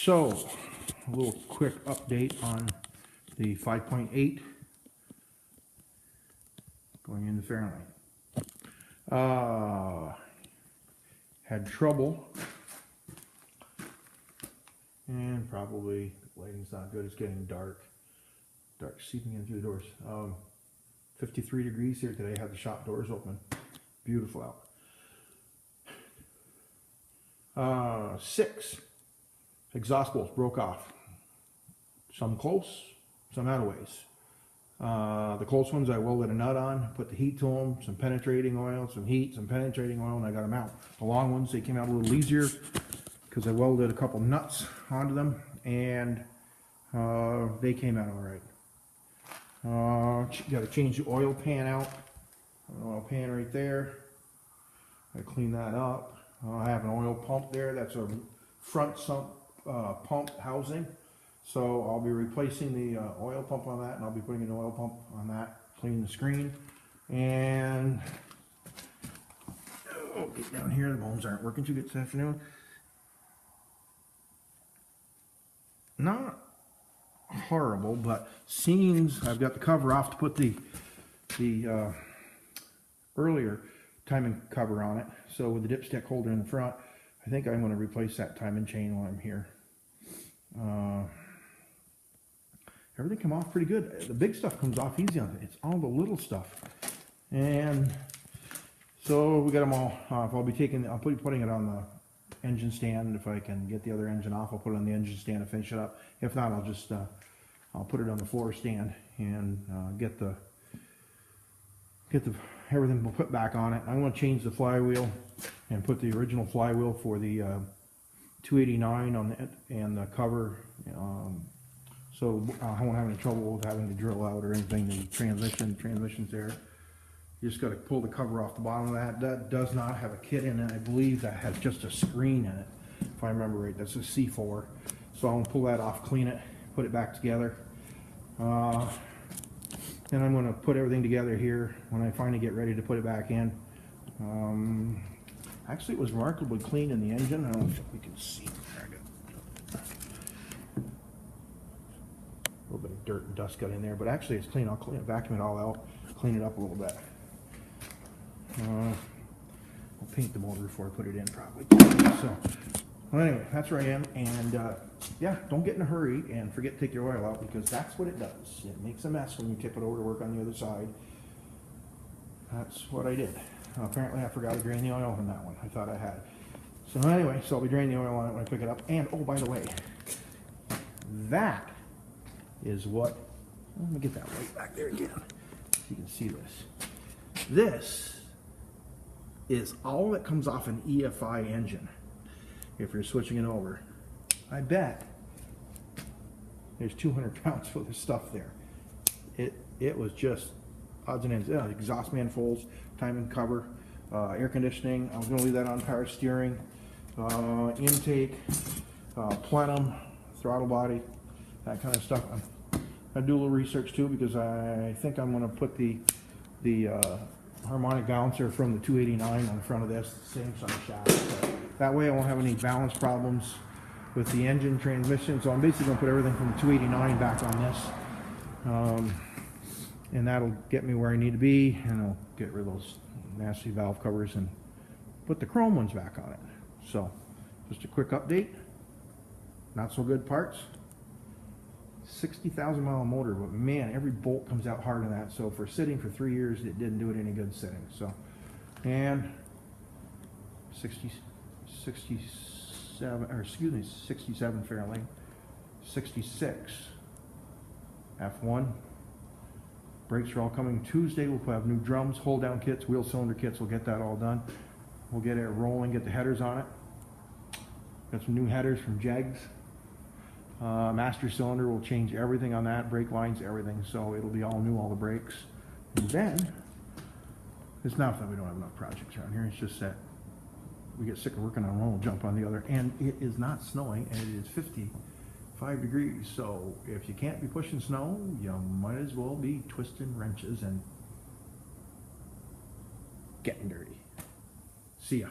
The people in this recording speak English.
So, a little quick update on the 5.8 going into Fahrenheit. Had trouble, and probably the lighting's not good. It's getting dark seeping in through the doors. 53 degrees here today. Had the shop doors open. Beautiful out. 6 exhaust bolts broke off. Some close, some out of ways. The close ones I welded a nut on, put the heat to them, some penetrating oil, some heat, some penetrating oil, and I got them out. The long ones, they came out a little easier because I welded a couple nuts onto them, and they came out all right. Got to change the oil pan out. An oil pan right there. I clean that up. I have an oil pump there. That's a front sump pump housing. So I'll be replacing the oil pump on that, and I'll be putting an oil pump on that, clean the screen, and get down here. The bones aren't working too good this afternoon. Not horrible, but seams. I've got the cover off to put the earlier timing cover on it. So with the dipstick holder in the front, I think I'm going to replace that timing chain while I'm here. Everything come off pretty good. The big stuff comes off easy on it. It's all the little stuff. And so we got them all off. I'll be putting it on the engine stand. If I can get the other engine off, I'll put it on the engine stand and finish it up. If not, I'll just I'll put it on the floor stand and get everything we'll put back on it. I'm going to change the flywheel and put the original flywheel for the 289 on it and the cover. So I won't have any trouble with having to drill out or anything. The transmission's there. You just got to pull the cover off the bottom of that. That does not have a kit in it. I believe that has just a screen in it, if I remember right. That's a C4. So I'm going to pull that off, clean it, put it back together. Then I'm going to put everything together here when I finally get ready to put it back in. Actually, it was remarkably clean in the engine. I don't know if you can see. A little bit of dirt and dust got in there, but actually it's clean. I'll vacuum it all out, clean it up a little bit. I'll paint the motor before I put it in, probably. So, well, anyway, that's where I am, and yeah, don't get in a hurry and forget to take your oil out, because that's what it does. It makes a mess when you tip it over to work on the other side. That's what I did. Apparently I forgot to drain the oil on that one. I thought I had. So anyway, so I'll be draining the oil on it when I pick it up. And oh, by the way, that is what, let me get that light back there again so you can see this. This is all that comes off an EFI engine if you're switching it over. I bet there's 200 pounds worth of stuff there. It was just odds and ends. Yeah, exhaust manifolds, timing cover, air conditioning. I was going to leave that on, power steering, intake, plenum, throttle body, that kind of stuff. I do a little research too, because I think I'm going to put the harmonic balancer from the 289 on the front of this, same size shaft. So that way I won't have any balance problems with the engine transmission. So I'm basically going to put everything from the 289 back on this. And that'll get me where I need to be, and I'll get rid of those nasty valve covers and put the chrome ones back on it. So just a quick update. Not so good parts. 60,000 mile motor, but man, every bolt comes out hard on that. So for sitting for 3 years, it didn't do it any good sitting. So, and 67 Fahrenheit, 66 F1. Brakes are all coming Tuesday. We'll have new drums, hold down kits, wheel cylinder kits. We'll get that all done. We'll get it rolling, get the headers on it. Got some new headers from Jegs. Master cylinder, will change everything on that, brake lines, everything, so it'll be all new, all the brakes. And then it's not that we don't have enough projects around here, it's just that we get sick of working on one, we'll jump on the other. And it is not snowing, and it is 55 degrees, so if you can't be pushing snow, you might as well be twisting wrenches and getting dirty. See ya.